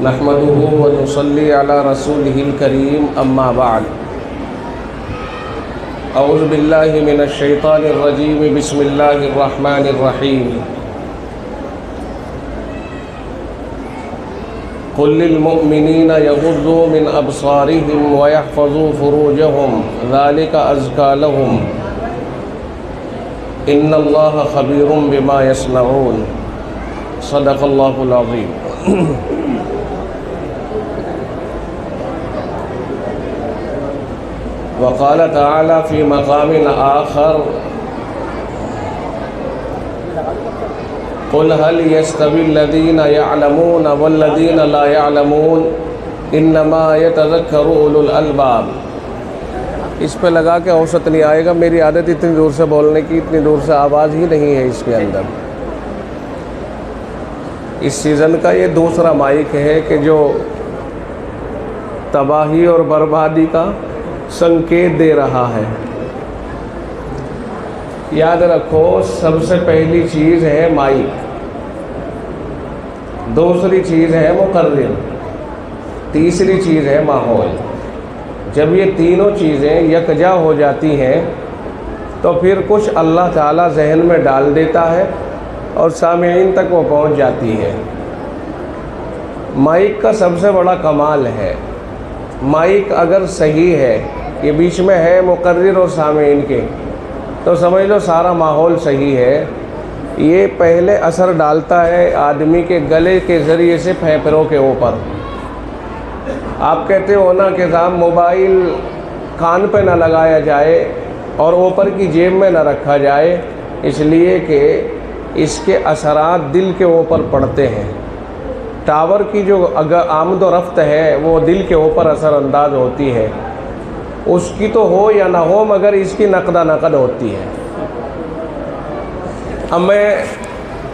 نحمده ونصلي على رسوله الكريم اما بعد اعوذ باللہ من الشیطان الرجیم بسم اللہ الرحمن الرحیم قل للمؤمنین یغضوا من ابصارهم ويحفظوا فروجهم ذلك ازکى لهم ان اللہ خبیر بما یصنعون صدق اللہ العظیم۔ وقال تعالی فی مقام آخر قل هل يستوي الذين يعلمون والذين لا يعلمون انما يتذكر اولو الالباب۔ اس پہ لگا کے اوسط نہیں آئے گا، میری عادت اتنی دور سے بولنے کی، اتنی دور سے آواز ہی نہیں ہے اس کے اندر۔ اس سیزن کا یہ دوسرا مائک ہے کہ جو تباہی اور بربادی کا سنکیت دے رہا ہے۔ یاد رکھو، سب سے پہلی چیز ہے مائک، دوسری چیز ہے مقرر، تیسری چیز ہے ماحول۔ جب یہ تینوں چیزیں یکجا ہو جاتی ہیں تو پھر کچھ اللہ تعالیٰ ذہن میں ڈال دیتا ہے اور سامعین تک وہ پہنچ جاتی ہے۔ مائک کا سب سے بڑا کمال ہے، مائک اگر صحیح ہے، یہ بیچ میں ہے مقرر اور سامعین کے، تو سمجھ لو سارا ماحول صحیح ہے۔ یہ پہلے اثر ڈالتا ہے آدمی کے گلے کے ذریعے سے پھیپھڑوں کے اوپر۔ آپ کہتے ہو نا کہ صاحب موبائل کان پہ نہ لگایا جائے اور اوپر کی جیب میں نہ رکھا جائے، اس لیے کہ اس کے اثرات دل کے اوپر پڑتے ہیں۔ ٹاور کی جو آمد و رفت ہے وہ دل کے اوپر اثر انداز ہوتی ہے، اس کی تو ہو یا نہ ہو مگر اس کی نقدہ نقد ہوتی ہے۔ اب میں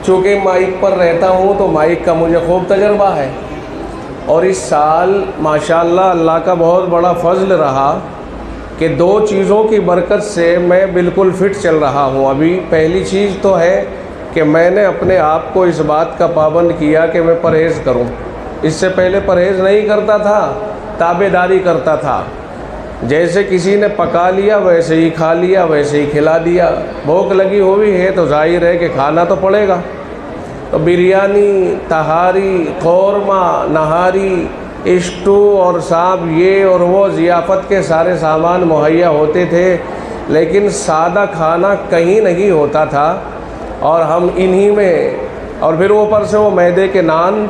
چونکہ مائک پر رہتا ہوں تو مائک کا مجھے خوب تجربہ ہے، اور اس سال ماشاءاللہ اللہ کا بہت بڑا فضل رہا کہ دو چیزوں کی برکت سے میں بالکل فٹ چل رہا ہوں۔ ابھی پہلی چیز تو ہے کہ میں نے اپنے آپ کو اس بات کا پابند کیا کہ میں پرہیز کروں۔ اس سے پہلے پرہیز نہیں کرتا تھا، تابع داری کرتا تھا، جیسے کسی نے پکا لیا ویسے ہی کھا لیا، ویسے ہی کھلا دیا۔ بھوک لگی ہوئی ہے تو ظاہر ہے کہ کھانا تو پڑے گا، تو بریانی، تہاری، قورمہ، نہاری، اسٹو اور صاحب یہ اور وہ ضیافت کے سارے سامان مہیا ہوتے تھے، لیکن سادہ کھانا کہیں نہیں ہوتا تھا، اور ہم انہی میں، اور پھر اوپر سے وہ میدے کے نان،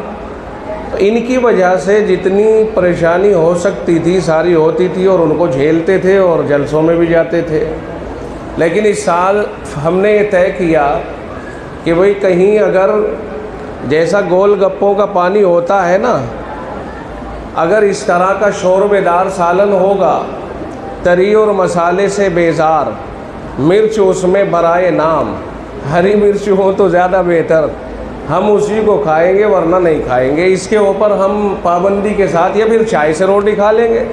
ان کی وجہ سے جتنی پریشانی ہو سکتی تھی ساری ہوتی تھی، اور ان کو جھیلتے تھے اور جلسوں میں بھی جاتے تھے۔ لیکن اس سال ہم نے یہ طے کیا کہ بھئی کہیں اگر جیسا گول گپوں کا پانی ہوتا ہے نا، اگر اس طرح کا شوربے دار سالن ہوگا، تری اور مسالے سے بیزار، مرچ اس میں برائے نام، ہری مرچ ہو تو زیادہ بہتر، ہم اسی کو کھائیں گے ورنہ نہیں کھائیں گے۔ اس کے اوپر ہم پابندی کے ساتھ، یا پھر چائے سے روٹی کھا لیں گے،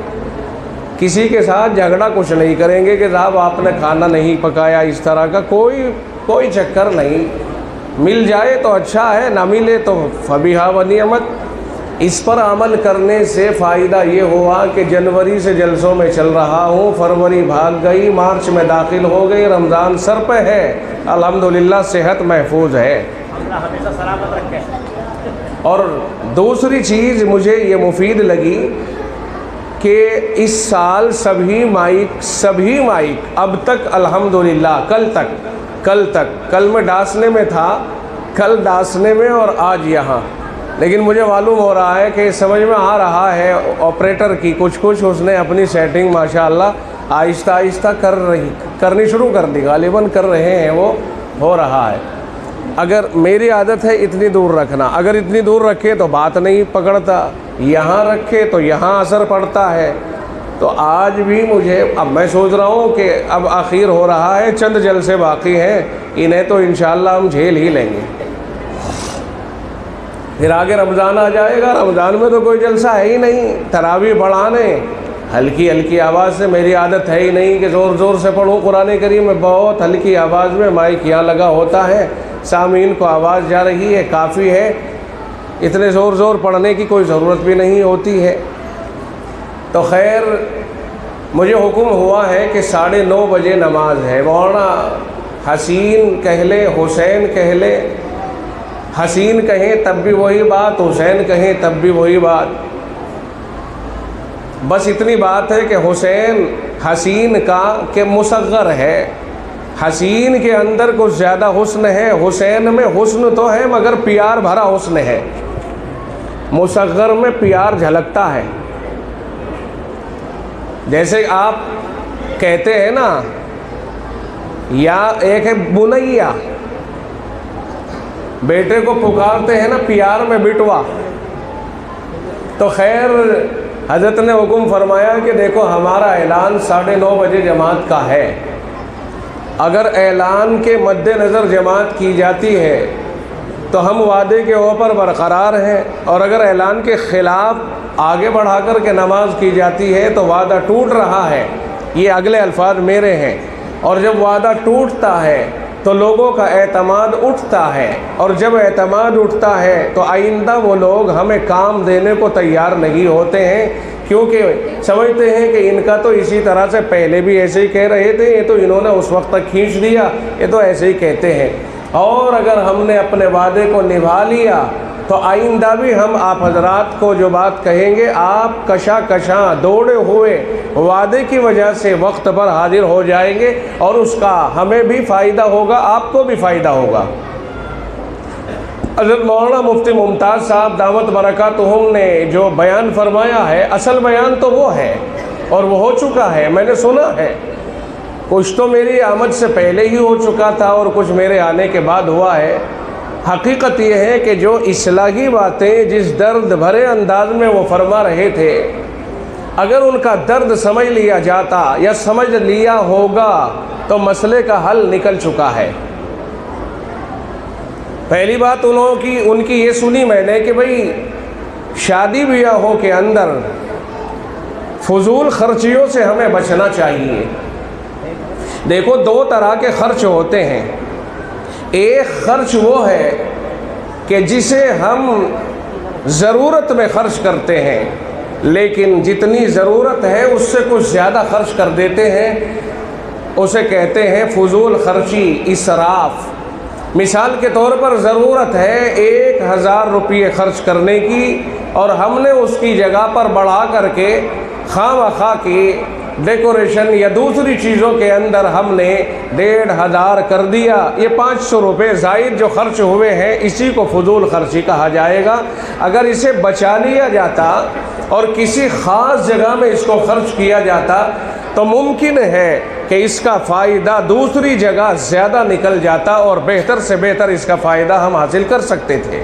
کسی کے ساتھ جھگڑا کچھ نہیں کریں گے کہ صاحب آپ نے کھانا نہیں پکایا، اس طرح کا کوئی چکر نہیں۔ مل جائے تو اچھا ہے، نہ ملے تو فبیہا و نعمت۔ اس پر عمل کرنے سے فائدہ یہ ہوا کہ جنوری سے جلسوں میں چل رہا ہوں، فروری بھاگ گئی، مارچ میں داخل ہو گئی، رمضان سر پہ ہے، الحمدللہ صحت محفوظ ہے۔ ہمیشہ سلامت رکھے۔ اور دوسری چیز مجھے یہ مفید لگی کہ اس سال سبھی مائک اب تک الحمدللہ کل میں ڈاسنے میں تھا، کل ڈاسنے میں اور آج یہاں، لیکن مجھے معلوم ہو رہا ہے کہ سمجھ میں آ رہا ہے آپریٹر کی کچھ اس نے اپنی سیٹنگ ماشاءاللہ آہستہ آہستہ کرنی شروع کر دی، غالباً کر رہے ہیں، وہ ہو رہا ہے۔ اگر میری عادت ہے اتنی دور رکھنا، اگر اتنی دور رکھے تو بات نہیں پکڑتا، یہاں رکھے تو یہاں اثر پڑتا ہے۔ تو آج بھی مجھے، اب میں سوچ رہا ہوں کہ اب آخر ہو رہا ہے، چند جلسے باقی ہیں، انہیں تو انشاءاللہ ہم جھیل ہی لیں گے۔ پھر آگے رمضان آ جائے گا، رمضان میں تو کوئی جلسہ ہے ہی نہیں، تراویح پڑھانے ہلکی آواز سے، میری عادت ہے ہی نہیں کہ زور سے پڑھوں قرآن کریم میں، بہت ہلکی آواز میں، مائک یہاں لگا ہوتا ہے، سامعین کو آواز جا رہی ہے، کافی ہے۔ اتنے زور زور پڑھنے کی کوئی ضرورت بھی نہیں ہوتی ہے۔ تو خیر مجھے حکم ہوا ہے کہ 9:30 بجے نماز ہے، ورنہ حسین کہہ لے حسین کہہ لے، حسین کہیں تب بھی وہی بات، حسین کہیں تب بھی وہی بات، بس اتنی بات ہے کہ حسین حسین کا کہ مصغر ہے، حسین کے اندر کچھ زیادہ حسن ہے، حسین میں حسن تو ہے مگر پیار بھرا حسن ہے، مصغر میں پیار جھلکتا ہے۔ جیسے آپ کہتے ہیں نا، یا ایک ہے بنیا، بیٹے کو پکارتے ہیں نا پیار میں بٹوا، تو خیر حضرت نے حکم فرمایا کہ دیکھو ہمارا اعلان 9:30 بجے جماعت کا ہے، اگر اعلان کے مد نظر جماعت کی جاتی ہے تو ہم وعدے کے اوپر برقرار ہیں، اور اگر اعلان کے خلاف آگے بڑھا کر کے نماز کی جاتی ہے تو وعدہ ٹوٹ رہا ہے۔ یہ اگلے الفاظ میرے ہیں، اور جب وعدہ ٹوٹتا ہے تو لوگوں کا اعتماد اٹھتا ہے، اور جب اعتماد اٹھتا ہے تو آئندہ وہ لوگ ہمیں کام دینے کو تیار نہیں ہوتے ہیں، کیونکہ سمجھتے ہیں کہ ان کا تو اسی طرح سے پہلے بھی ایسے ہی کہہ رہے تھے، یہ تو انہوں نے اس وقت تک کھینچ دیا، یہ تو ایسے ہی کہتے ہیں۔ اور اگر ہم نے اپنے وعدے کو نبھا لیا تو آئندہ بھی ہم آپ حضرات کو جو بات کہیں گے، آپ کشاں کشاں دوڑے ہوئے وعدے کی وجہ سے وقت پر حاضر ہو جائیں گے، اور اس کا ہمیں بھی فائدہ ہوگا، آپ کو بھی فائدہ ہوگا۔ حضرت مولانا مفتی ممتاز صاحب دامت برکاتہم نے جو بیان فرمایا ہے، اصل بیان تو وہ ہے اور وہ ہو چکا ہے، میں نے سنا ہے، کچھ تو میری آمد سے پہلے ہی ہو چکا تھا اور کچھ میرے آنے کے بعد ہوا ہے۔ حقیقت یہ ہے کہ جو اصلاحی باتیں جس درد بھرے انداز میں وہ فرما رہے تھے، اگر ان کا درد سمجھ لیا جاتا یا سمجھ لیا ہوگا تو مسئلے کا حل نکل چکا ہے۔ پہلی بات ان کی یہ سنی میں نے کہ بھئی شادی بیاہوں کے اندر فضول خرچیوں سے ہمیں بچنا چاہیے۔ دیکھو 2 طرح کے خرچ ہوتے ہیں، ایک خرچ وہ ہے کہ جسے ہم ضرورت میں خرچ کرتے ہیں، لیکن جتنی ضرورت ہے اس سے کچھ زیادہ خرچ کر دیتے ہیں، اسے کہتے ہیں فضول خرچی، اسراف۔ مثال کے طور پر ضرورت ہے 1000 روپے خرچ کرنے کی، اور ہم نے اس کی جگہ پر بڑھا کر کے خواہ مخواہ کی ڈیکوریشن یا دوسری چیزوں کے اندر ہم نے 1500 کر دیا، یہ 500 روپے زائد جو خرچ ہوئے ہیں، اسی کو فضول خرچی کہا جائے گا۔ اگر اسے بچا لیا جاتا اور کسی خاص جگہ میں اس کو خرچ کیا جاتا تو ممکن ہے کہ اس کا فائدہ دوسری جگہ زیادہ نکل جاتا اور بہتر سے بہتر اس کا فائدہ ہم حاصل کر سکتے تھے۔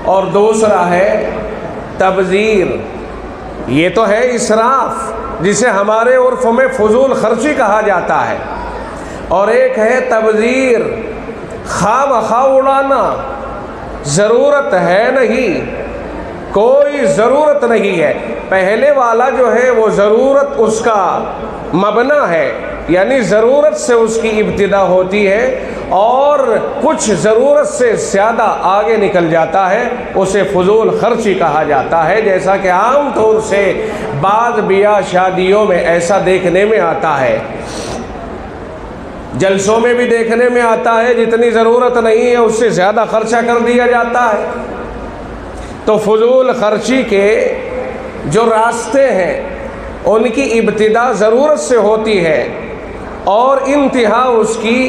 اور دوسرا ہے تبذیر، یہ تو ہے اسراف، جسے ہمارے عرف میں فضول خرچی کہا جاتا ہے، اور ایک ہے تبذیر، خواہ مخواہ اڑانا، ضرورت ہے نہیں، کوئی ضرورت نہیں ہے۔ پہلے والا جو ہے وہ ضرورت اس کا مبنی ہے، یعنی ضرورت سے اس کی ابتدا ہوتی ہے، اور کچھ ضرورت سے زیادہ آگے نکل جاتا ہے، اسے فضول خرچی کہا جاتا ہے۔ جیسا کہ عام طور سے بعض بیاہ شادیوں میں ایسا دیکھنے میں آتا ہے، جلسوں میں بھی دیکھنے میں آتا ہے، جتنی ضرورت نہیں ہے اس سے زیادہ خرچہ کر دیا جاتا ہے۔ تو فضول خرچی کے جو راستے ہیں ان کی ابتدا ضرورت سے ہوتی ہے، اور انتہا اس کی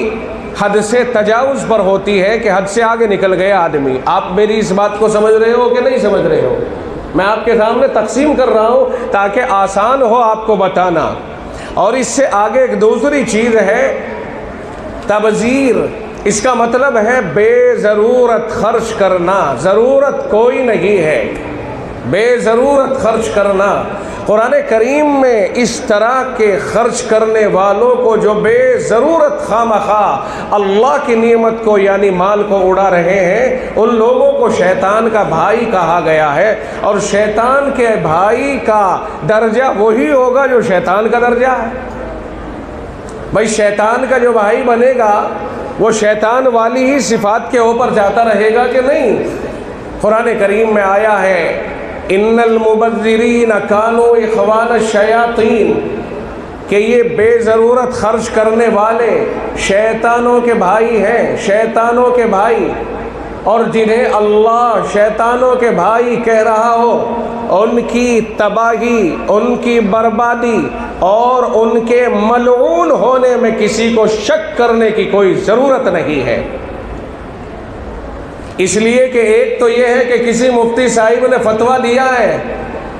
حد سے تجاوز پر ہوتی ہے کہ حد سے آگے نکل گیا آدمی۔ آپ میری اس بات کو سمجھ رہے ہو کہ نہیں سمجھ رہے ہو؟ میں آپ کے سامنے تقسیم کر رہا ہوں تاکہ آسان ہو آپ کو بتانا۔ اور اس سے آگے ایک دوسری چیز ہے تبذیر، اس کا مطلب ہے بے ضرورت خرچ کرنا، ضرورت کوئی نہیں ہے، بے ضرورت خرچ کرنا۔ قرآن کریم میں اس طرح کے خرچ کرنے والوں کو جو بے ضرورت خواہ مخواہ اللہ کی نعمت کو یعنی مال کو اڑا رہے ہیں، ان لوگوں کو شیطان کا بھائی کہا گیا ہے، اور شیطان کے بھائی کا درجہ وہی ہوگا جو شیطان کا درجہ ہے۔ بھائی شیطان کا جو بھائی بنے گا وہ شیطان والی ہی صفات کے اوپر جاتا رہے گا کہ نہیں؟ قرآن کریم میں آیا ہے ان المبذرین کانوا اخوان الشیاطین، کہ یہ بے ضرورت خرچ کرنے والے شیطانوں کے بھائی ہیں، شیطانوں کے بھائی، اور جنہیں اللہ شیطانوں کے بھائی کہہ رہا ہو ان کی تباہی، ان کی بربادی اور ان کے ملعون ہونے میں کسی کو شک کرنے کی کوئی ضرورت نہیں ہے۔ اس لیے کہ ایک تو یہ ہے کہ کسی مفتی صاحب نے فتویٰ دیا ہے،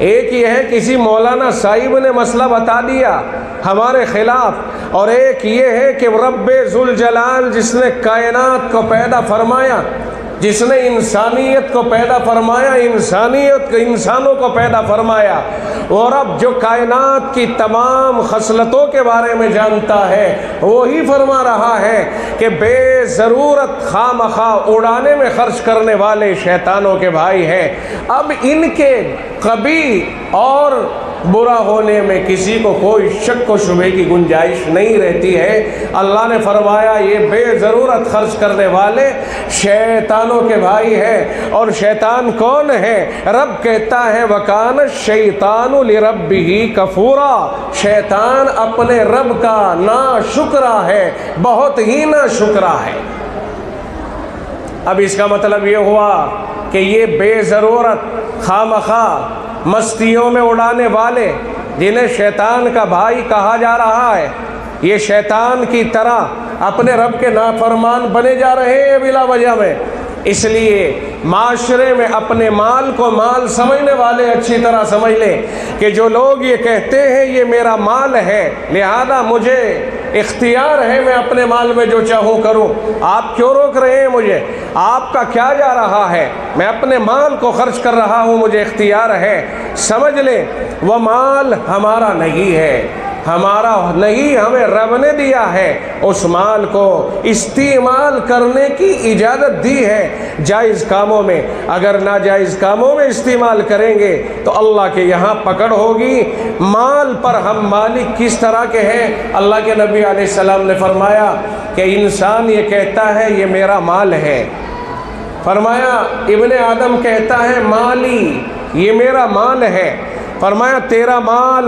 ایک یہ ہے کسی مولانا صاحب نے مسئلہ بتا دیا ہمارے خلاف، اور ایک یہ ہے کہ رب ذوالجلال جس نے کائنات کو پیدا فرمایا، جس نے انسانیت کو پیدا فرمایا، انسانوں کو پیدا فرمایا، اور اب جو کائنات کی تمام خصلتوں کے بارے میں جانتا ہے وہی فرما رہا ہے کہ بے ضرورت خواہ مخواہ اڑانے میں خرچ کرنے والے شیطانوں کے بھائی ہیں۔ اب ان کے قبیح اور برا ہونے میں کسی کو کوئی شک و شبہ کی گنجائش نہیں رہتی ہے۔ اللہ نے فرمایا یہ بے ضرورت خرچ کرنے والے شیطانوں کے بھائی ہیں۔ اور شیطان کون ہے؟ رب کہتا ہے وَكَانَ الشَّيْطَانُ لِرَبِّهِ كَفُورًا، شیطان اپنے رب کا ناشکرا ہے، بہت ہی ناشکرا ہے۔ اب اس کا مطلب یہ ہوا کہ یہ بے ضرورت خواہ مخواہ مستیوں میں اڑانے والے جنہیں شیطان کا بھائی کہا جا رہا ہے، یہ شیطان کی طرح اپنے رب کے نافرمان بنے جا رہے ہیں بلا وجہ میں۔ اس لیے معاشرے میں اپنے مال کو مال سمجھنے والے اچھی طرح سمجھ لیں کہ جو لوگ یہ کہتے ہیں یہ میرا مال ہے لہذا مجھے اختیار ہے میں اپنے مال میں جو چاہوں کروں، آپ کیوں روک رہے ہیں مجھے؟ آپ کا کیا جا رہا ہے؟ میں اپنے مال کو خرچ کر رہا ہوں، مجھے اختیار ہے۔ سمجھ لیں وہ مال ہمارا نہیں ہے، ہمارا نہیں، ہمیں رب نے دیا ہے۔ اس مال کو استعمال کرنے کی اجازت دی ہے جائز کاموں میں، اگر ناجائز کاموں میں استعمال کریں گے تو اللہ کے یہاں پکڑ ہوگی۔ مال پر ہم مالک کس طرح کے ہیں؟ اللہ کے نبی علیہ السلام نے فرمایا کہ انسان یہ کہتا ہے یہ میرا مال ہے، فرمایا ابن آدم کہتا ہے مالی، یہ میرا مال ہے، فرمایا تیرا مال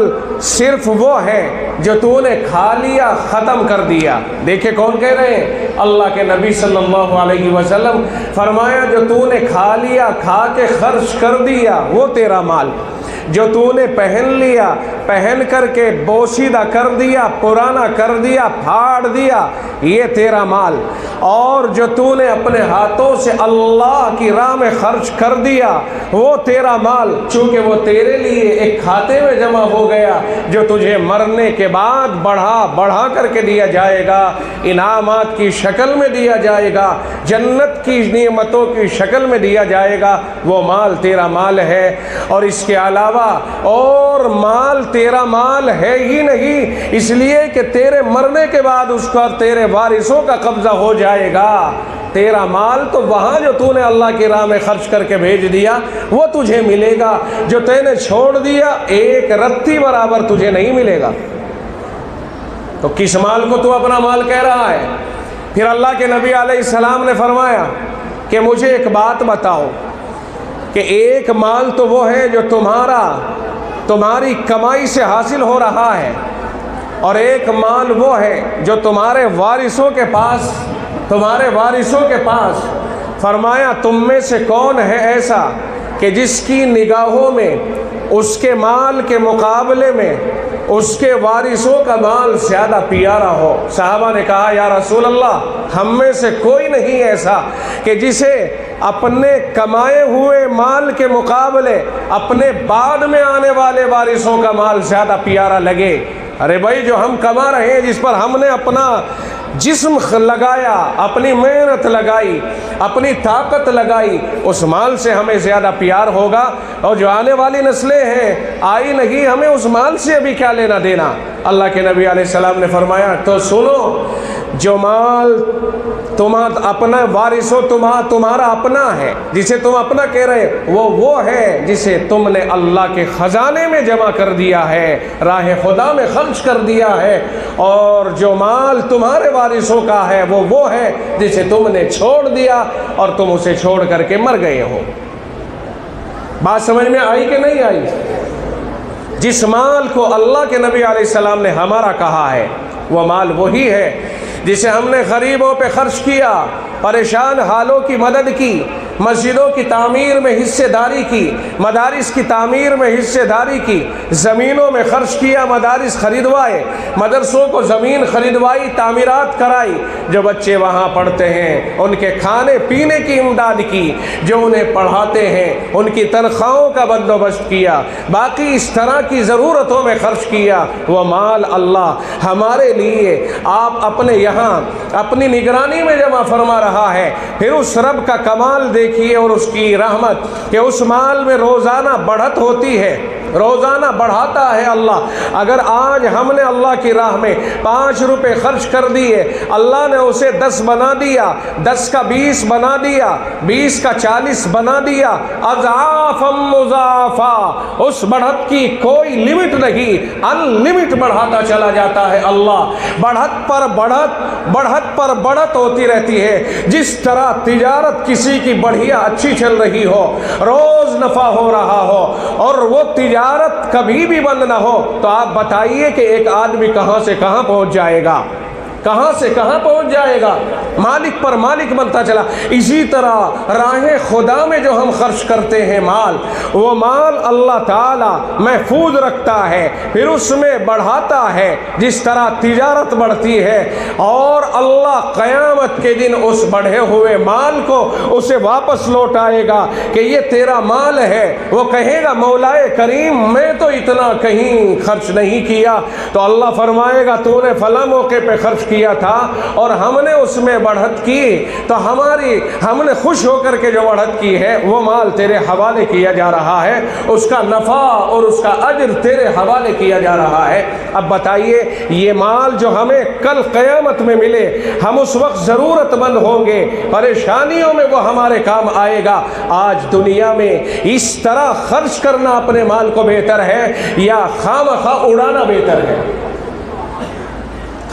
صرف وہ ہے جو تو نے کھا لیا ختم کر دیا۔ دیکھیں کون کہہ رہے ہیں؟ اللہ کے نبی صلی اللہ علیہ وسلم فرمایا جو تو نے کھا لیا، کھا کے خرچ کر دیا وہ تیرا مال، جو تو نے پہن لیا، پہن کر کے بوسیدہ کر دیا، پرانا کر دیا، پھاڑ دیا، یہ تیرا مال، اور جو تو نے اپنے ہاتھوں سے اللہ کی راہ میں خرچ کر دیا وہ تیرا مال، چونکہ وہ تیرے لیے ایک کھاتے میں جمع ہو گیا جو تجھے مرنے کے بعد بڑھا کر کے دیا جائے گا، انعامات کی شکل میں دیا جائے گا، جنت کی نعمتوں کی شکل میں دیا جائے گا، وہ مال تیرا مال ہے۔ اور اس کے علاوہ اور مال تیرا مال ہے ہی نہیں، اس لیے کہ تیرے مرنے کے بعد اس کا تیرے وارثوں کا قبضہ ہو جائے گا۔ تیرا مال تو وہاں جو تو نے اللہ کی راہ میں خرچ کر کے بھیج دیا وہ تجھے ملے گا، جو تے نے چھوڑ دیا ایک رتی برابر تجھے نہیں ملے گا۔ تو کس مال کو تو اپنا مال کہہ رہا ہے؟ پھر اللہ کے نبی علیہ السلام نے فرمایا کہ مجھے ایک بات بتاؤ کہ ایک مال تو وہ ہے جو تمہاری کمائی سے حاصل ہو رہا ہے، اور ایک مال وہ ہے جو تمہارے وارثوں کے پاس، فرمایا تم میں سے کون ہے ایسا کہ جس کی نگاہوں میں اس کے مال کے مقابلے میں اس کے وارثوں کا مال زیادہ پیارا ہو؟ صحابہ نے کہا یا رسول اللہ ہم میں سے کوئی نہیں ایسا کہ جسے اپنے کمائے ہوئے مال کے مقابلے اپنے بعد میں آنے والے وارثوں کا مال زیادہ پیارا لگے۔ ارے بھائی جو ہم کما رہے ہیں، جس پر ہم نے اپنا جسم لگایا، اپنی محنت لگائی، اپنی طاقت لگائی، اس مال سے ہمیں زیادہ پیار ہوگا، اور جو آنے والی نسلیں ہیں آئی نہیں، ہمیں اس مال سے ابھی کیا لینا دینا؟ اللہ کے نبی علیہ السلام نے فرمایا تو سنو، جو مال تمہارا اپنا وارث ہو، تمہارا اپنا ہے، جسے تم اپنا کہہ رہے وہ ہے جسے تم نے اللہ کے خزانے میں جمع کر دیا ہے، راہ خدا میں خرچ کر دیا ہے، اور جو مال تمہارے وارثوں کا ہے وہ ہے جسے تم نے چھوڑ دیا اور تم اسے چھوڑ کر کے مر گئے ہو۔ بات سمجھ میں آئی کہ نہیں آئی؟ جس مال کو اللہ کے نبی علیہ السلام نے ہمارا کہا ہے وہ مال وہی ہے جسے ہم نے غریبوں پہ خرچ کیا، پریشان حالوں کی مدد کی، مسجدوں کی تعمیر میں حصے داری کی، مدارس کی تعمیر میں حصے داری کی، زمینوں میں خرچ کیا، مدارس خریدوائے، مدرسوں کو زمین خریدوائی، تعمیرات کرائی، جو بچے وہاں پڑھتے ہیں ان کے کھانے پینے کی امداد کی، جو انہیں پڑھاتے ہیں ان کی تنخواہوں کا بندوبست کیا، باقی اس طرح کی ضرورتوں میں خرچ کیا۔ وہ مال اللہ ہمارے لیے آپ اپنے یہاں اپنی نگرانی میں جمع فرما رہا ہے۔ پھر اس رب کا کمال دیکھیے اور اس کی رحمت کہ اس مال میں روزانہ بڑھت ہوتی ہے، روزانہ بڑھاتا ہے اللہ۔ اگر آج ہم نے اللہ کی راہ میں 5 روپے خرچ کر دیے، اللہ نے اسے 10 بنا دیا، 10 کا 20 بنا دیا، 20 کا 40 بنا دیا، اضعافا مضاعفا، اس بڑھت کی کوئی لمٹ نہیں، ان لمٹ بڑھاتا چلا جاتا ہے اللہ۔ بڑھت پر بڑھت ہوتی رہتی ہے۔ جس طرح تجارت کسی کی بڑھیا اچھی چل رہی ہو، روز نفع ہو رہا ہو، اور وہ تجارت کبھی بھی بند نہ ہو، تو آپ بتائیے کہ ایک آدمی کہاں سے کہاں پہنچ جائے گا، کہاں سے کہاں پہنچ جائے گا، مالک پر مالک بنتا چلا۔ اسی طرح راہ خدا میں جو ہم خرچ کرتے ہیں مال، وہ مال اللہ تعالی محفوظ رکھتا ہے، پھر اس میں بڑھاتا ہے جس طرح تجارت بڑھتی ہے، اور اللہ قیامت کے دن اس بڑھے ہوئے مال کو اسے واپس لوٹائے گا کہ یہ تیرا مال ہے۔ وہ کہے گا مولا کریم میں تو اتنا کہیں خرچ نہیں کیا، تو اللہ فرمائے گا تو نے فلاں موقع پہ خرچ کیا تھا اور ہم نے اس میں بڑھت کی، تو ہم نے خوش ہو کر کے جو بڑھت کی ہے وہ مال تیرے حوالے کیا جا رہا ہے، اس کا نفع اور اس کا اجر تیرے حوالے کیا جا رہا ہے۔ اب بتائیے یہ مال جو ہمیں کل قیامت میں ملے، ہم اس وقت ضرورت مند ہوں گے، پریشانیوں میں وہ ہمارے کام آئے گا۔ آج دنیا میں اس طرح خرچ کرنا اپنے مال کو بہتر ہے یا خواہ اڑانا بہتر ہے؟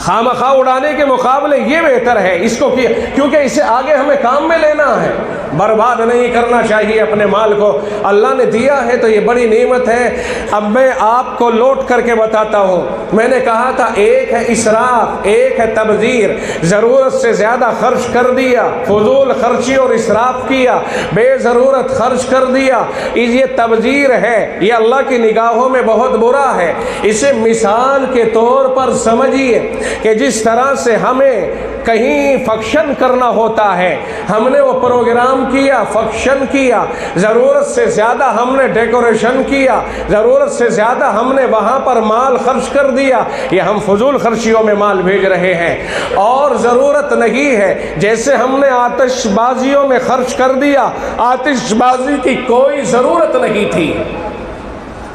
خواہ اڑانے کے مقابلے یہ بہتر ہے اس کو کیونکہ اسے آگے ہمیں کام میں لینا ہے، برباد نہیں کرنا چاہیے اپنے مال کو۔ اللہ نے دیا ہے تو یہ بڑی نعمت ہے۔ اب میں آپ کو لوٹ کر کے بتاتا ہوں، میں نے کہا تھا ایک ہے اسراف، ایک ہے تبذیر، ضرورت سے زیادہ خرچ کر دیا، فضول خرچی اور اسراف کیا، بے ضرورت خرچ کر دیا، یہ تبذیر ہے، یہ اللہ کی نگاہوں میں بہت برا ہے۔ اسے مثال کے طور پر سمجھیے کہ جس طرح سے ہمیں کہیں فنکشن کرنا ہوتا ہے، ہم نے وہ پروگرام کیا، فنکشن کیا، ضرورت سے زیادہ ہم نے ڈیکوریشن کیا، ضرورت سے زیادہ ہم نے وہاں پر مال خرچ کر دیا، یہ ہم فضول خرچیوں میں مال بھیج رہے ہیں، اور ضرورت نہیں ہے۔ جیسے ہم نے آتش بازیوں میں خرچ کر دیا، آتش بازی کی کوئی ضرورت نہیں تھی،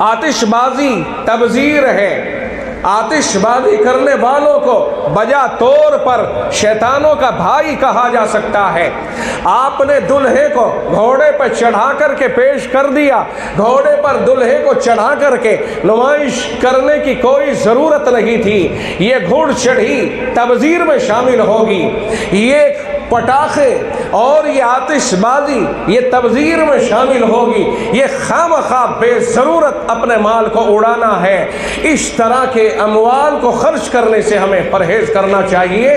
آتش بازی تبذیر ہے۔ آتش بازی کرنے والوں کو بجا طور پر شیطانوں کا بھائی کہا جا سکتا ہے۔ آپ نے دلہے کو گھوڑے پر چڑھا کر کے پیش کر دیا، گھوڑے پر دلہے کو چڑھا کر کے نمائش کرنے کی کوئی ضرورت نہیں تھی، یہ گھوڑ چڑھی تبذیر میں شامل ہوگی، یہ پٹاخے اور یہ آتش بازی یہ تبذیر میں شامل ہوگی، یہ خواہ بے ضرورت اپنے مال کو اڑانا ہے۔ اس طرح کے اموال کو خرچ کرنے سے ہمیں پرہیز کرنا چاہیے،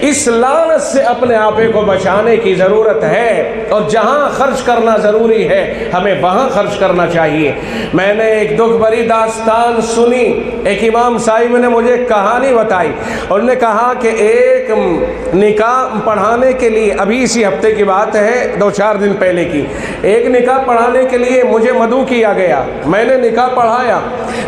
اس لعنت سے اپنے آپ کو بچانے کی ضرورت ہے، اور جہاں خرچ کرنا ضروری ہے ہمیں وہاں خرچ کرنا چاہیے۔ میں نے ایک دکھ بھری داستان سنی، ایک امام صاحب نے مجھے کہانی بتائی، انہوں نے کہا کہ ایک نکاح پڑھانے کے کے لیے، ابھی اسی ہفتے کی بات ہے، 2-4 دن پہلے کی، ایک نکاح پڑھانے کے لیے مجھے مدعو کیا گیا، میں نے نکاح پڑھایا۔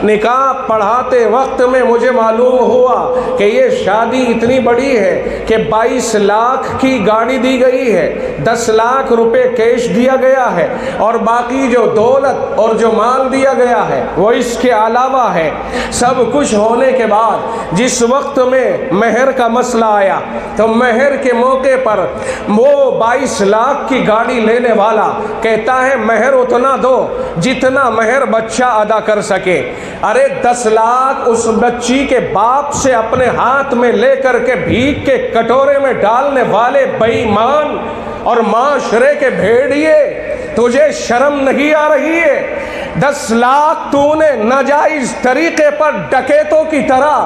نکاح پڑھاتے وقت میں مجھے معلوم ہوا کہ یہ شادی اتنی بڑی ہے کہ 22 لاکھ کی گاڑی دی گئی ہے، 10 لاکھ روپے کیش دیا گیا ہے، اور باقی جو دولت اور جو مال دیا گیا ہے وہ اس کے علاوہ ہے۔ سب کچھ ہونے کے بعد جس وقت میں مہر کا مسئلہ آیا تو مہر کے موقع پر وہ 22 لاکھ کی گاڑی لینے والا کہتا ہے مہر اتنا دو جتنا مہر بچہ ادا کر سکے۔ ارے 10 لاکھ اس بچی کے باپ سے اپنے ہاتھ میں لے کر کے بھیک کے کٹورے میں ڈالنے والے بے ایمان اور معاشرے کے بھیڑیے، تجھے شرم نہیں آ رہی ہے؟ 10 لاکھ تو نے ناجائز طریقے پر ڈکیتوں کی طرح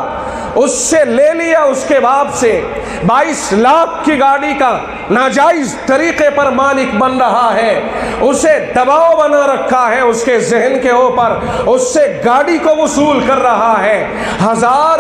اس سے لے لیا، اس کے باپ سے 22 لاکھ کی گاڑی کا ناجائز طریقے پر مالک بن رہا ہے، اسے دباؤ بنا رکھا ہے اس کے ذہن کے اوپر، اس سے گاڑی کو وصول کر رہا ہے، ہزار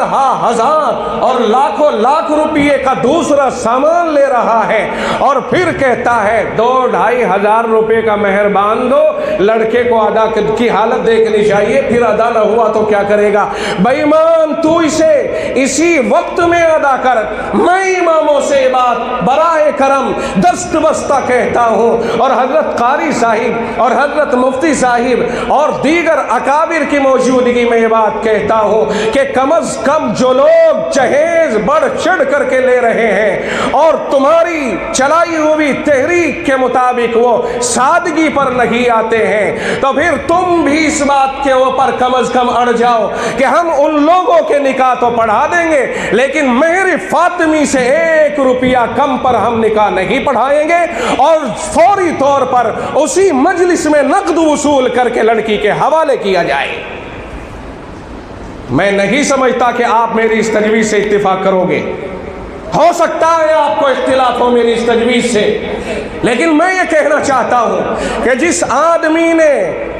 اور لاکھوں لاکھ روپیے کا دوسرا سامان لے رہا ہے، اور پھر کہتا ہے 2-2.5 ہزار روپے کا مہر باندھ دو، لڑکے کو ادا کی حالت دیکھنی چاہیے، پھر ادا نہ ہوا تو کیا کرے گا؟ بے ایمان تو اسے اسی وقت میں ادا کر۔ میں اماموں سے بات برائے کرم دست بستہ کہتا ہوں، اور حضرت قاری صاحب اور حضرت مفتی صاحب اور دیگر اکابر کی موجودگی میں یہ بات کہتا ہوں کہ کم از کم جو لوگ جہیز بڑھ چڑھ کر کے لے رہے ہیں اور تمہاری چلائی ہوئی تحریک کے مطابق وہ سادگی پر نہیں آتے ہیں، تو پھر تم بھی اس بات کے اوپر کم از کم اڑ جاؤ کہ ہم ان لوگوں کے نکاح تو پڑھا دیں گے لیکن مہر فاطمی سے 1 روپیہ کم پر ہم نکاح نہیں پڑھائیں گے، اور فوری طور پر اسی مجلس میں نقد وصول کر کے لڑکی کے حوالے کیا جائے۔ میں نہیں سمجھتا کہ آپ میری اس تجویز سے اتفاق کرو گے، ہو سکتا ہے آپ کو اختلاف ہو میری اس تجویز سے، لیکن میں یہ کہنا چاہتا ہوں کہ جس آدمی نے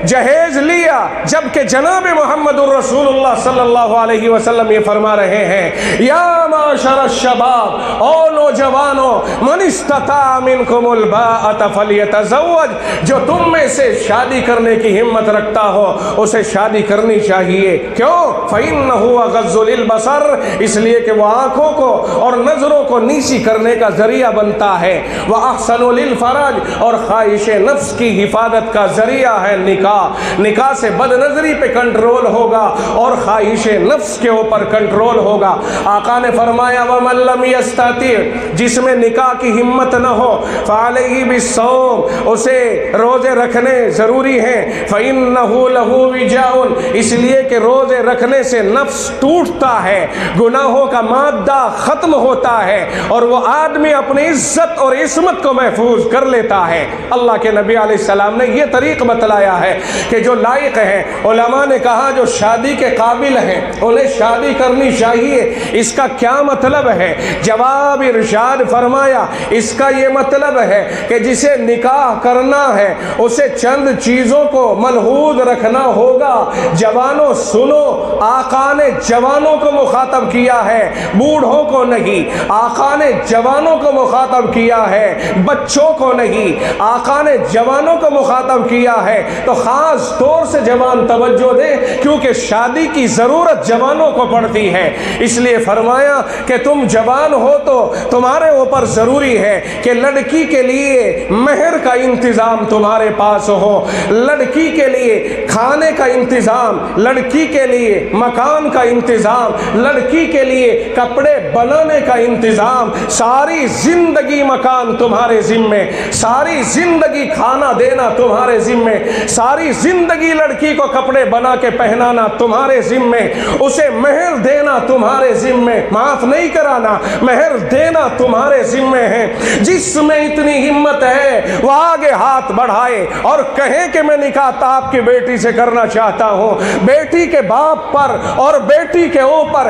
جہیز لیا، جبکہ جناب محمد الرسول اللہ صلی اللہ علیہ وسلم یہ فرما رہے ہیں یا معاشر الشباب، او نوجوانوں، من استطاع منکم الباءۃ فلیتزوج، جو تم میں سے شادی کرنے کی ہمت رکھتا ہو اسے شادی کرنی چاہیے۔ کیوں؟ فإنہ اغض للبصر، اس لیے کہ وہ آنکھوں کو اور نظروں کو نیسی کرنے کا ذریعہ بنتا ہے، وأحسن للفرج، اور خواہش نفس کی حفاظت کا ذریعہ ہے نکاح۔ نکاح سے بد نظری پہ کنٹرول ہوگا اور خواہش نفس کے اوپر کنٹرول ہوگا۔ آقا نے فرمایا وَمَن لَّمْ يَسْتَطِعْ، جس میں نکاح کی ہمت نہ ہو، فَعَلَيْهِ بِالصَّوْمِ، اسے روزے رکھنے ضروری ہیں، فَإِنَّهُ لَهُ وِجَاءٌ، اس لیے کہ روزے رکھنے سے نفس ٹوٹتا ہے، گناہوں کا مادہ ختم ہوتا ہے، اور وہ آدمی اپنی عزت اور عصمت کو محفوظ کر لیتا ہے۔ اللہ کے نبی علیہ السلام نے یہ طریق بتلایا ہے کہ جو لائق ہیں، علماء نے کہا جو شادی کے قابل ہیں انہیں شادی کرنی چاہیے۔ اس کا کیا مطلب ہے؟ جواب ارشاد فرمایا اس کا یہ مطلب ہے کہ جسے نکاح کرنا ہے اسے چند چیزوں کو ملحوظ رکھنا ہوگا۔ جوانوں سنو، آقا نے جوانوں کو مخاطب کیا ہے، بوڑھوں کو نہیں۔ آقا نے جوانوں کو مخاطب کیا ہے، بچوں کو نہیں۔ آقا نے جوانوں کو مخاطب کیا ہے تو خاص طور سے جوان توجہ دیں، کیونکہ شادی کی ضرورت جوانوں کو پڑتی ہے۔ اس لیے فرمایا کہ تم جوان ہو تو تمہارے اوپر ضروری ہے کہ لڑکی کے لیے مہر کا انتظام تمہارے پاس ہو، لڑکی کے لیے کھانے کا انتظام، لڑکی کے لیے مکان کا انتظام، لڑکی کے لیے کپڑے بنانے کا انتظام، ساری زندگی مکان تمہارے ذمے، ساری زندگی کھانا دینا تمہارے ذمے، ساری زندگی لڑکی کو کپڑے بنا کے پہنانا تمہارے ذمے، اسے مہر دینا تمہارے ذمے، معاف نہیں کرانا، مہر دینا تمہارے ذمے ہے۔ جس میں اتنی ہمت ہے وہ آگے ہاتھ بڑھائے اور کہے کہ میں نکاح آپ کی بیٹی سے کرنا چاہتا ہوں۔ بیٹی کے باپ پر اور بیٹی کے اوپر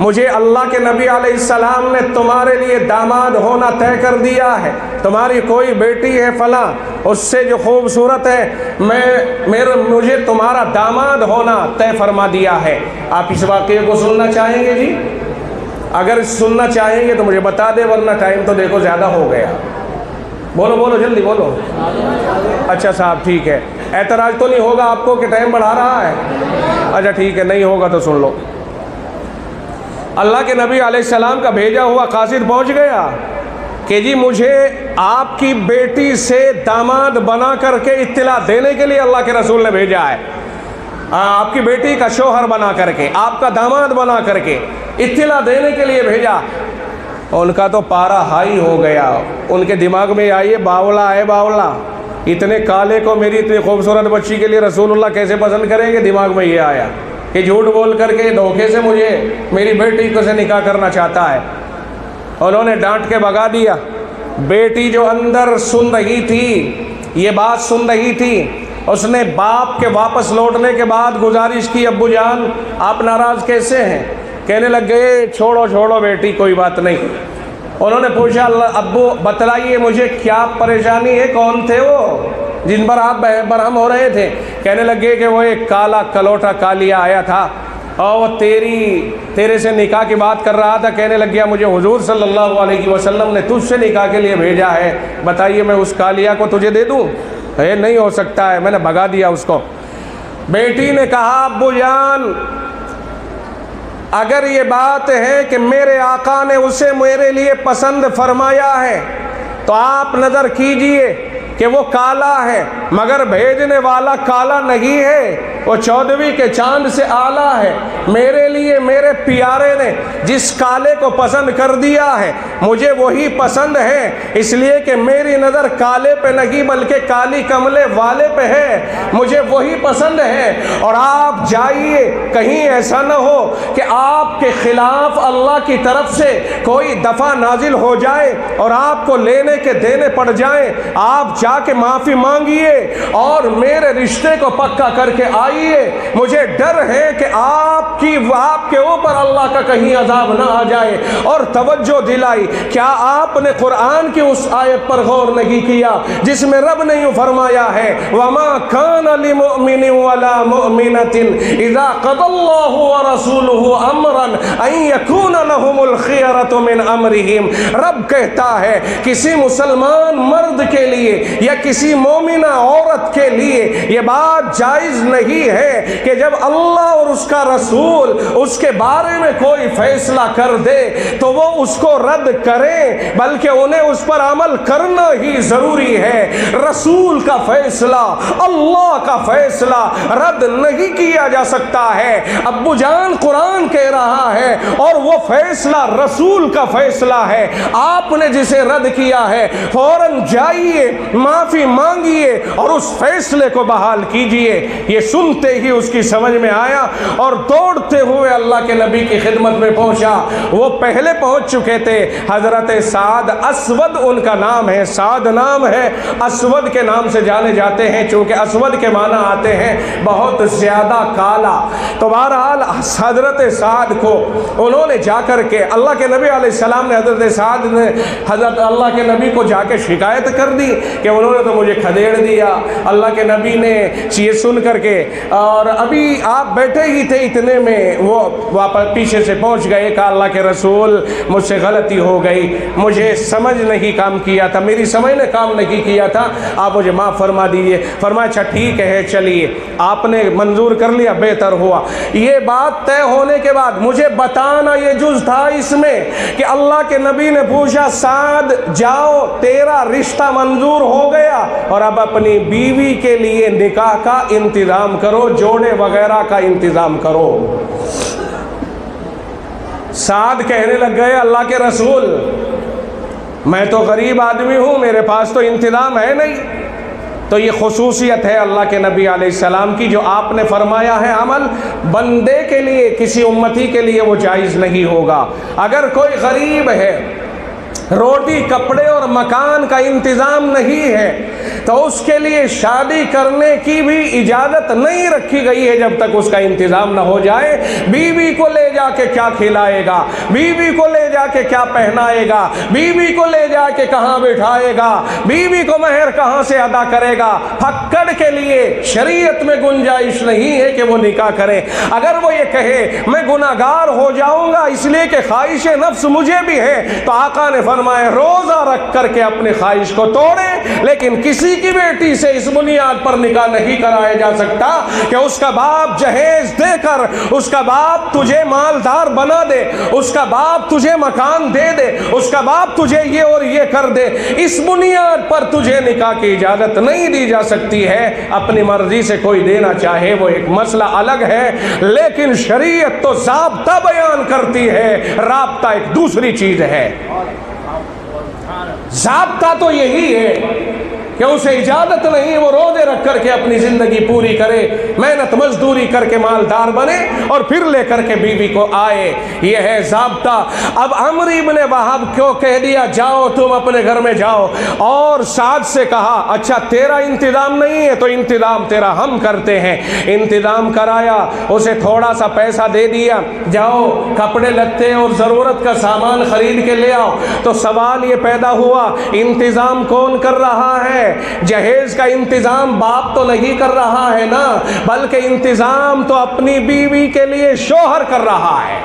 مجھے اللہ کے نبی علیہ السلام نے تمہارے لیے داماد ہونا طے کر دیا ہے، تمہاری کوئی بیٹی ہے فلاں، اس سے جو خوبصورت ہے مجھے تمہارا داماد ہونا طے فرما دیا ہے۔ آپ اس واقعے کو سننا چاہیں گے جی؟ اگر سننا چاہیں گے تو مجھے بتا دے، ورنہ ٹائم تو دیکھو زیادہ ہو گیا۔ بولو بولو جلدی بولو۔ اچھا صاحب ٹھیک ہے، اعتراض تو نہیں ہوگا آپ کو کہ ٹائم بڑھا رہا ہے؟ اچھا ٹھیک ہے، نہیں ہوگا تو سن لو۔ اللہ کے نبی علیہ السلام کا بھیجا ہوا قاصد پہنچ گیا کہ جی مجھے آپ کی بیٹی سے داماد بنا کر کے اطلاع دینے کے لیے اللہ کے رسول نے بھیجا ہے، آپ کی بیٹی کا شوہر بنا کر کے، آپ کا داماد بنا کر کے اطلاع دینے کے لیے بھیجا۔ ان کا تو پارا ہائی ہو گیا، ان کے دماغ میں آئیے باولا ہے باولا، اتنے کالے کو میری اتنی خوبصورت بچی کے لیے رسول اللہ کیسے پسند کریں گے؟ دماغ میں یہ آیا کہ جھوٹ بول کر کے دھوکے سے مجھے میری بیٹی کو سے نکاح کرنا چاہتا ہے۔ انہوں نے ڈانٹ کے بھگا دیا۔ بیٹی جو اندر سن رہی تھی، یہ بات سن رہی تھی، اس نے باپ کے واپس لوٹنے کے بعد گزارش کی، ابو جان آپ ناراض کیسے ہیں؟ کہنے لگ گئے چھوڑو چھوڑو بیٹی کوئی بات نہیں۔ انہوں نے پوچھا اللہ ابو بتلائیے مجھے کیا پریشانی ہے، کون تھے وہ جن پر آپ برہم ہو رہے تھے؟ کہنے لگے کہ وہ ایک کالا کلوٹا کالیا آیا تھا اور وہ تیرے سے نکاح کی بات کر رہا تھا۔ کہنے لگ گیا مجھے حضور صلی اللہ علیہ وسلم نے تجھ سے نکاح کے لیے بھیجا ہے، بتائیے میں اس کالیا کو تجھے دے دوں؟ نہیں ہو سکتا ہے، میں نے بھگا دیا اس کو۔ بیٹی نے کہا ابو جان اگر یہ بات ہے کہ میرے آقا نے اسے میرے لیے پسند فرمایا ہے تو آپ نظر کیجئے کہ وہ کالا ہے مگر بھیجنے والا کالا نہیں ہے، وہ 14ویں کے چاند سے اعلیٰ ہے۔ میرے لیے میرے پیارے نے جس کالے کو پسند کر دیا ہے مجھے وہی پسند ہے، اس لیے کہ میری نظر کالے پہ نہیں بلکہ کالی کملے والے پہ ہے، مجھے وہی پسند ہے۔ اور آپ جائیے، کہیں ایسا نہ ہو کہ آپ کے خلاف اللہ کی طرف سے کوئی دفعہ نازل ہو جائے اور آپ کو لینے کے دینے پڑ جائیں۔ آپ جا کے معافی مانگیے اور میرے رشتے کو پکا کر کے آئیے، مجھے ڈر ہے کہ آپ کے اوپر اللہ کا کہیں عذاب نہ آ جائے۔ اور توجہ دلائی، کیا آپ نے قرآن کی اس آیت پر غور نہیں کیا جس میں رب نے یوں فرمایا ہے وَمَا كَانَ لِمُؤْمِنٍ وَلَا مُؤْمِنَةٍ إِذَا قَضَى اللَّهُ وَرَسُولُهُ أَمْرًا أَن يَكُونَ لَهُمُ الْخِيَرَةُ مِنْ أَمْرِهِمْ۔ رب کہتا ہے کسی مسلمان مرد کے لیے یا کسی مومنہ عورت کے لیے یہ بات جائز نہیں ہے کہ جب اللہ اور اس کا رسول اس کے بارے میں کوئی فیصلہ کر دے تو وہ اس کو رد کریں، بلکہ انہیں اس پر عمل کرنا ہی ضروری ہے۔ رسول کا فیصلہ، اللہ کا فیصلہ رد نہیں کیا جا سکتا ہے۔ ابو جان قرآن کہہ رہا ہے اور وہ فیصلہ رسول کا فیصلہ ہے، آپ نے جسے رد کیا ہے فوراً جائیے معافی مانگیے اور اس فیصلے کو بحال کیجئے۔ یہ سنتے ہی اس کی سمجھ میں آیا اور دوڑتے ہوئے اللہ کے نبی کی خدمت میں پہنچا۔ وہ پہلے پہنچ چکے تھے، حضرت سعد، اسود ان کا نام ہے، سعد نام ہے، اسود کے نام سے جانے جاتے ہیں چونکہ اسود کے معنی آتے ہیں بہت زیادہ کالا۔ تو بہرحال حضرت سعد کو انہوں نے جا کر کے اللہ کے نبی علیہ السلام نے حضرت سعد نے حضرت اللہ کے نبی کو جا کے شکایت کر دی کہ انہوں نے تو مجھے کھدیڑ دیا۔ اللہ کے نبی نے یہ سن کر کے، اور ابھی آپ بیٹھے ہی تھے اتنے میں وہ واپس پیچھے سے پہنچ گئے کہ اللہ کے رسول مجھ سے غلطی ہو گئی، مجھے سمجھ نہیں کام کیا تھا، میری سمجھ نے کام نہیں کیا تھا، آپ مجھے معاف فرما دیجئے۔ فرمایا اچھا ٹھیک ہے چلیے، آپ نے منظور کر لیا، بہتر ہوا۔ یہ بات طے ہونے کے بعد مجھے بتانا یہ جز تھا اس میں کہ اللہ کے نبی نے پوچھا سعد جاؤ تیرا رشتہ منظور ہو گیا اور اب اپنی بیوی کے لیے نکاح کا انتظام کرو، جوڑے وغیرہ کا انتظام کرو۔ سعد کہنے لگ گئے اللہ کے رسول میں تو غریب آدمی ہوں، میرے پاس تو انتظام ہے نہیں۔ تو یہ خصوصیت ہے اللہ کے نبی علیہ السلام کی، جو آپ نے فرمایا ہے عمل بندے کے لیے، کسی امتی کے لیے وہ جائز نہیں ہوگا۔ اگر کوئی غریب ہے، روٹی کپڑے اور مکان کا انتظام نہیں ہے، تو اس کے لیے شادی کرنے کی بھی اجازت نہیں رکھی گئی ہے جب تک اس کا انتظام نہ ہو جائے۔ بیوی کو لے جا کے کیا کھلائے گا، بیوی کو لے جا کے کیا پہنائے گا، بیوی کو لے جا کے کہاں بٹھائے گا، بیوی کو مہر کہاں سے ادا کرے گا، پھکڑ کے لیے شریعت میں گنجائش نہیں ہے کہ وہ نکاح کرے۔ اگر وہ یہ کہے میں گناہگار ہو جاؤں گا اس لیے کہ خواہش نفس مجھے بھی ہے، تو آقا نے فرمایا روزہ رکھ کر کے اپنی خواہش کو توڑے، لیکن کسی کی بیٹی سے اس بنیاد پر نکاح نہیں کرایا جا سکتا کہ اس کا باپ جہیز دے کر، اس کا باپ تجھے مالدار بنا دے، اس کا باپ تجھے مکان دے دے، اس کا باپ تجھے یہ اور یہ کر دے، اس بنیاد پر تجھے نکاح کی اجازت نہیں دی جا سکتی ہے۔ اپنی مرضی سے کوئی دینا چاہے وہ ایک مسئلہ الگ ہے، لیکن شریعت تو ضابطہ بیان کرتی ہے، رابطہ ایک دوسری چیز ہے۔ ضابطہ تو یہی ہے کہ اسے اجازت نہیں وہ روزے رکھ کر کے اپنی زندگی پوری کرے، محنت مزدوری کر کے مالدار بنے اور پھر لے کر کے بیوی کو آئے، یہ ہے ضابطہ۔ اب عمرو بن وہب کیوں کہہ دیا جاؤ تم اپنے گھر میں جاؤ، اور سعد سے کہا اچھا تیرا انتظام نہیں ہے تو انتظام تیرا ہم کرتے ہیں۔ انتظام کرایا، اسے تھوڑا سا پیسہ دے دیا، جاؤ کپڑے لتے اور ضرورت کا سامان خرید کے لے آؤ۔ تو سوال یہ پیدا ہوا انتظام کون کر رہا ہے؟ جہیز کا انتظام باپ تو نہیں کر رہا ہے نا، بلکہ انتظام تو اپنی بیوی کے لیے شوہر کر رہا ہے۔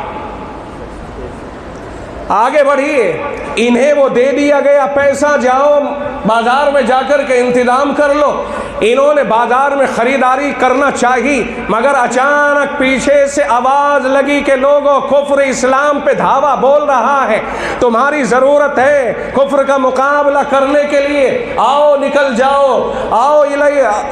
آگے بڑھیے، انہیں وہ دے دیا گیا پیسہ، جاؤ بازار میں جا کر کے انتظام کر لو۔ انہوں نے بازار میں خریداری کرنا چاہی، مگر اچانک پیچھے سے آواز لگی کہ لوگوں کفر اسلام پہ دھاوا بول رہا ہے، تمہاری ضرورت ہے کفر کا مقابلہ کرنے کے لیے، آؤ نکل جاؤ، آؤ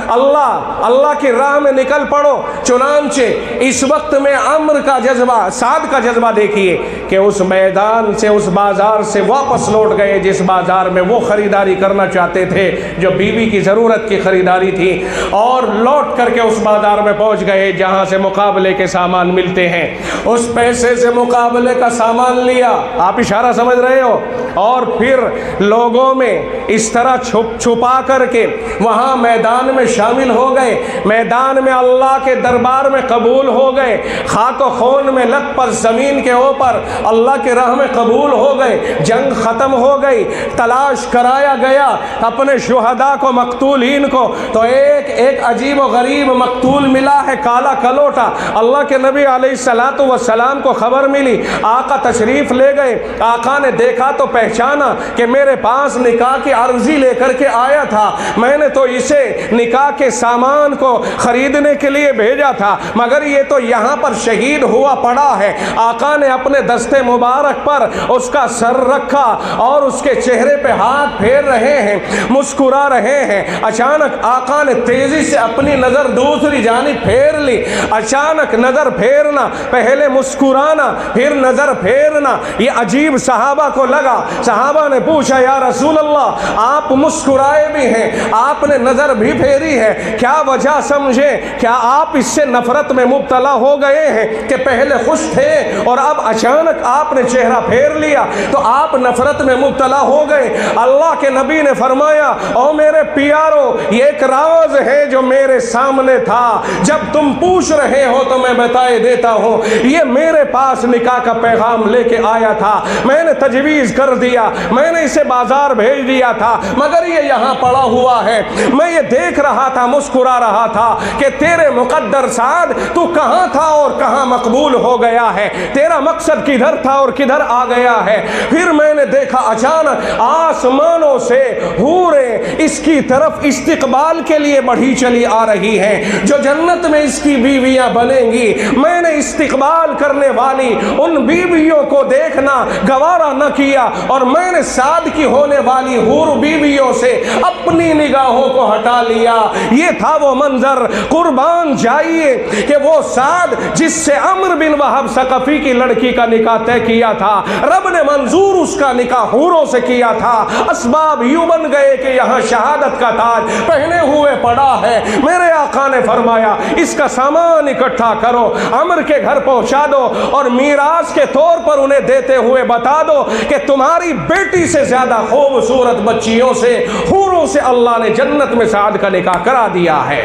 اللہ کی راہ میں نکل پڑو۔ چنانچہ اس وقت میں عمرو کا جذبہ، سعد کا جذبہ دیکھیے کہ اس میدان سے، اس بازار سے واپس لوٹ گئے جس بازار میں وہ خریداری کرنا چاہتے تھے جو بیوی کی ضرورت کی خریداری تھی، اور لوٹ کر کے اس بازار میں پہنچ گئے جہاں سے مقابلے کے سامان ملتے ہیں۔ اس پیسے سے مقابلے کا سامان لیا، آپ اشارہ سمجھ رہے ہو، اور پھر لوگوں میں اس طرح چھپا کر کے وہاں میدان میں شامل ہو گئے، میدان میں اللہ کے دربار میں قبول ہو گئے، خاک و خون میں لت پر زمین کے اوپر اللہ کے راہ میں قبول ہو گئے، جنگ ختم ہو گئی، تلاش کرایا گیا اپنے شہداء کو، مقتولین کو، تو ایک عجیب و غریب مقتول ملا ہے، کالا کلوٹا۔ اللہ کے نبی علیہ السلام کو خبر ملی، آقا تشریف لے گئے، آقا نے دیکھا تو پہچانا کہ میرے پاس نکاح کی عرضی لے کر کے آیا تھا، میں نے تو اسے نکاح کے سامان کو خریدنے کے لیے بھیجا تھا، مگر یہ تو یہاں پر شہید ہوا پڑا ہے۔ آقا نے اپنے دستے مبارک پر اس کا سر رکھا اور اس کے چہرے پہ ہاتھ پھیر رہے ہیں، مسکرا رہے ہیں۔ اچانک آقا نے تیزی سے اپنی نظر دوسری جانب پھیر لی، اچانک نظر پھیرنا، پہلے مسکرانا پھر نظر پھیرنا، یہ عجیب صحابہ کو لگا۔ صحابہ نے پوچھا یا رسول اللہ آپ مسکرائے بھی ہیں، آپ نے نظر بھی پھیری ہے، کیا وجہ سمجھے؟ کیا آپ اس سے نفرت میں مبتلا ہو گئے ہیں کہ پہلے خوش تھے اور اب اچانک آپ نے چہرہ پھیر لیا تو آپ نفرت میں مبتلا ہو گئے؟ اللہ کے نبی نے فرمایا او میرے پیارو، یہ ایک راز ہے جو میرے سامنے تھا، جب تم پوچھ رہے ہو تو میں بتائے دیتا ہوں، یہ میرے پاس نکاح کا پیغام لے کے آیا تھا، میں نے تجویز کر دیا، میں نے اسے بازار بھیج دیا تھا، مگر یہ یہاں پڑا ہوا ہے، میں یہ دیکھ رہا تھا، مسکرا رہا تھا کہ تیرے مقدر سعد تو کہاں تھا اور کہاں مقبول ہو گیا ہے، تیرا مقصد کدھر تھا اور کدھر آ گیا ہے۔ پھر میں نے دیکھا اچانک آسمانوں سے حوریں اس کی طرف استقبال کے لیے بڑھی چلی آ رہی ہیں، جو جنت میں اس کی بیویاں بنیں گی۔ میں نے استقبال کرنے والی ان بیویوں کو دیکھنا گوارا نہ کیا اور میں نے سعد کی ہونے والی حور بیویوں سے اپنی نگاہوں کو ہٹا لیا۔ یہ تھا وہ منظر، قربان جائیے کہ وہ سعد جس سے عمرو بن وہب ثقفی کی لڑکی کا نکاح طے کیا تھا، رب نے منظور اس کا نکاح حوروں سے کیا تھا۔ اسباب یوں بن گئے کہ یہاں شہادت کا تاج پہنے ہوئے پڑا ہے۔ میرے آقا نے فرمایا اس کا سامان اکٹھا کرو، عمر کے گھر پہنچا دو اور میراث کے طور پر انہیں دیتے ہوئے بتا دو کہ تمہاری بیٹی سے زیادہ خوبصورت بچیوں سے، حوروں سے اللہ نے جنت میں سعد کا نکاح کرا دیا ہے۔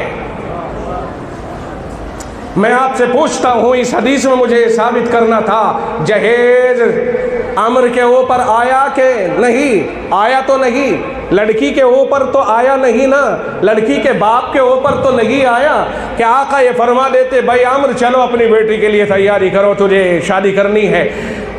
میں آپ سے پوچھتا ہوں، اس حدیث میں مجھے یہ ثابت کرنا تھا جہیز عمر کے اوپر آیا کہ نہیں؟ آیا تو نہیں، لڑکی کے اوپر تو آیا نہیں نا، لڑکی کے باپ کے اوپر تو نہیں آیا کہ آقا یہ فرما دیتے بھائی عمر چلو اپنی بیٹی کے لیے تیاری کرو، تجھے شادی کرنی ہے۔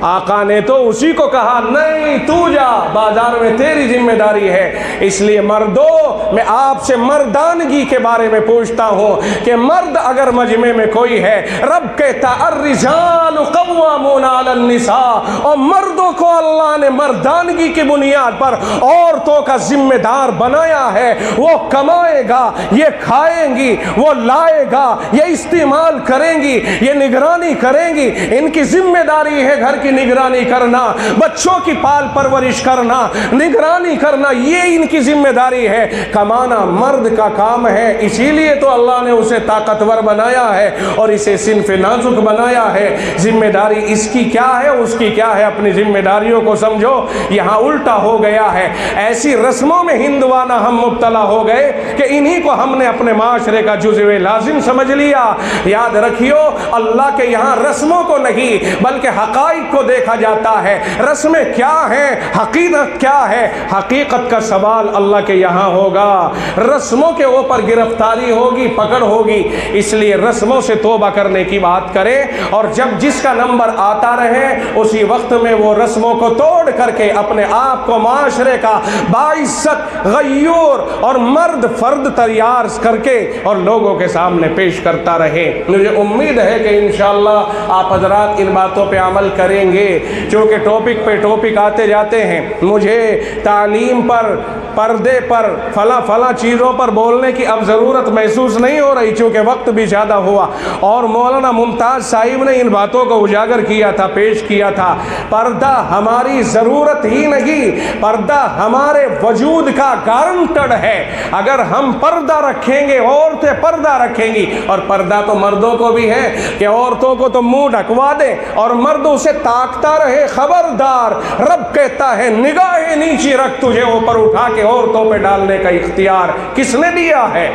آقا نے تو اسی کو کہا نہیں تو جا، بازار میں تیری ذمہ داری ہے۔ اس لیے مردوں، میں آپ سے مردانگی کے بارے میں پوچھتا ہوں کہ مرد اگر مجمع میں کوئی ہے، رب کہتا الرجال قوامون علی النساء، اور مردوں کو اللہ نے مردانگی کی بنیاد پر عورتوں کا ذمہ دار بنایا ہے۔ وہ کمائے گا، یہ کھائیں گی، وہ لائے گا، یہ استعمال کریں گی، یہ نگرانی کریں گی۔ ان کی ذمہ داری ہے گھر کی نگرانی کرنا، بچوں کی پال پرورش کرنا، نگرانی کرنا، یہ ان کی ذمہ داری ہے۔ کمانا مرد کا کام ہے، اسی لیے تو اللہ نے اسے طاقتور بنایا ہے اور اسے صنف نازک بنایا ہے۔ ذمہ داری اس کی کیا ہے، اس کی کیا ہے، اپنی ذمہ داریوں کو سمجھو۔ یہاں الٹا ہو گیا ہے، ایسی رسموں میں ہندوانہ ہم مبتلا ہو گئے کہ انہی کو ہم نے اپنے معاشرے کا جزو لازم سمجھ لیا۔ یاد رکھیو، اللہ کے یہاں رسموں کو نہیں بلکہ حقائق کو دیکھا جاتا ہے۔ رسمیں کیا ہیں، حقیقت کیا ہے؟ حقیقت کا سوال اللہ کے یہاں ہوگا۔ رسموں کے اوپر گرفتاری ہوگی، پکڑ ہوگی۔ اس لیے رسموں سے توبہ کرنے کی بات کریں، اور جب جس کا نمبر آتا رہے اسی وقت میں وہ رسموں کو توڑ کر کے اپنے آپ کو معاشرے کا باعزت غیور اور مرد فرد تیار کر کے اور لوگوں کے سامنے پیش کرتا رہے۔ مجھے امید ہے کہ انشاءاللہ آپ حضرات ان باتوں پہ عمل کریں گے، چونکہ ٹاپک پہ ٹاپک آتے جاتے ہیں۔ مجھے تعلیم پر، پردے پر، فلاں چیزوں پر بولنے کی اب ضرورت محسوس نہیں ہو رہی، چونکہ وقت بھی زیادہ ہوا اور مولانا ممتاز صاحب نے ان باتوں کو اجاگر کیا تھا، پیش کیا تھا۔ پردہ ہماری ضرورت ہی نہیں، پردہ ہمارے وجود کا گارنٹڈ ہے۔ اگر ہم پردہ رکھیں گے، عورتیں پردہ رکھیں گی، اور پردہ تو مردوں کو بھی ہے کہ عورتوں کو تو منہ ڈھکوا دے اور مرد اسے تاکتا رہے، خبردار، رب کہتا ہے نگاہ نیچی رکھ، تجھے اوپر اٹھا کے عورتوں پہ ڈالنے کا اختیار کس نے دیا ہے؟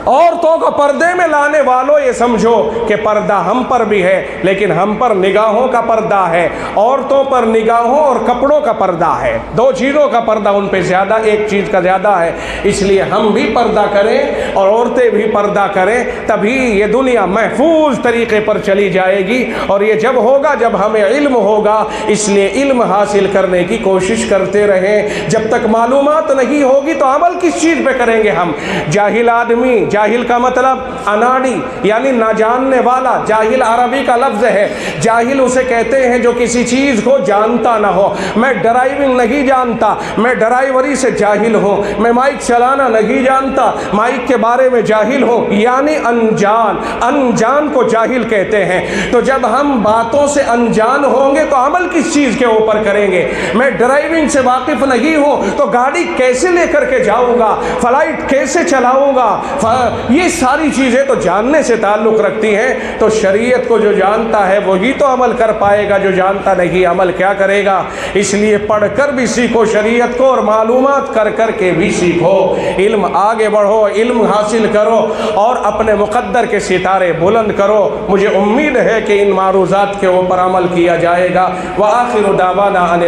عورتوں کو پردے میں لانے والوں یہ سمجھو کہ پردہ ہم پر بھی ہے، لیکن ہم پر نگاہوں کا پردہ ہے، عورتوں پر نگاہوں اور کپڑوں کا پردہ ہے۔ دو چیزوں کا پردہ ان پہ زیادہ، ایک چیز کا زیادہ ہے۔ اس لیے ہم بھی پردہ کریں اور عورتیں بھی پردہ کریں، تبھی یہ دنیا محفوظ طریقے پر چلی جائے گی۔ اور یہ جب ہوگا جب ہمیں علم ہوگا، اس لیے علم حاصل کرنے کی کوشش کرتے رہیں۔ جب تک معلومات نہیں ہوگی تو عمل کس چیز پہ کریں گے ہم؟ جاہل آدمی، جاہل کا مطلب اناڑی یعنی نہ جاننے والا، جاہل عربی کا لفظ ہے۔ جاہل اسے کہتے ہیں جو کسی چیز کو جانتا نہ ہو۔ میں ڈرائیونگ نہیں جانتا، میں ڈرائیوری سے جاہل ہوں۔ میں مائک چلانا نہیں جانتا، مائک کے بارے میں جاہل ہوں، یعنی انجان۔ انجان کو جاہل کہتے ہیں۔ تو جب ہم باتوں سے انجان ہوں گے تو عمل کس چیز کے اوپر کریں گے؟ میں ڈرائیونگ سے واقف نہیں ہوں تو گاڑی کیسے لے کر کے جاؤں گا، فلائٹ کیسے چلاؤں گا؟ یہ ساری چیزیں تو جاننے سے تعلق رکھتی ہیں۔ تو شریعت کو جو جانتا ہے وہی تو عمل کر پائے گا، جو جانتا نہیں عمل کیا کرے گا؟ اس لیے پڑھ کر بھی سیکھو شریعت کو، اور معلومات کر کر کے بھی سیکھو۔ علم آگے بڑھو، علم حاصل کرو اور اپنے مقدر کے ستارے بلند کرو۔ مجھے امید ہے کہ ان معروضات کے اوپر عمل کیا جائے گا۔ وآخر دعوانا ان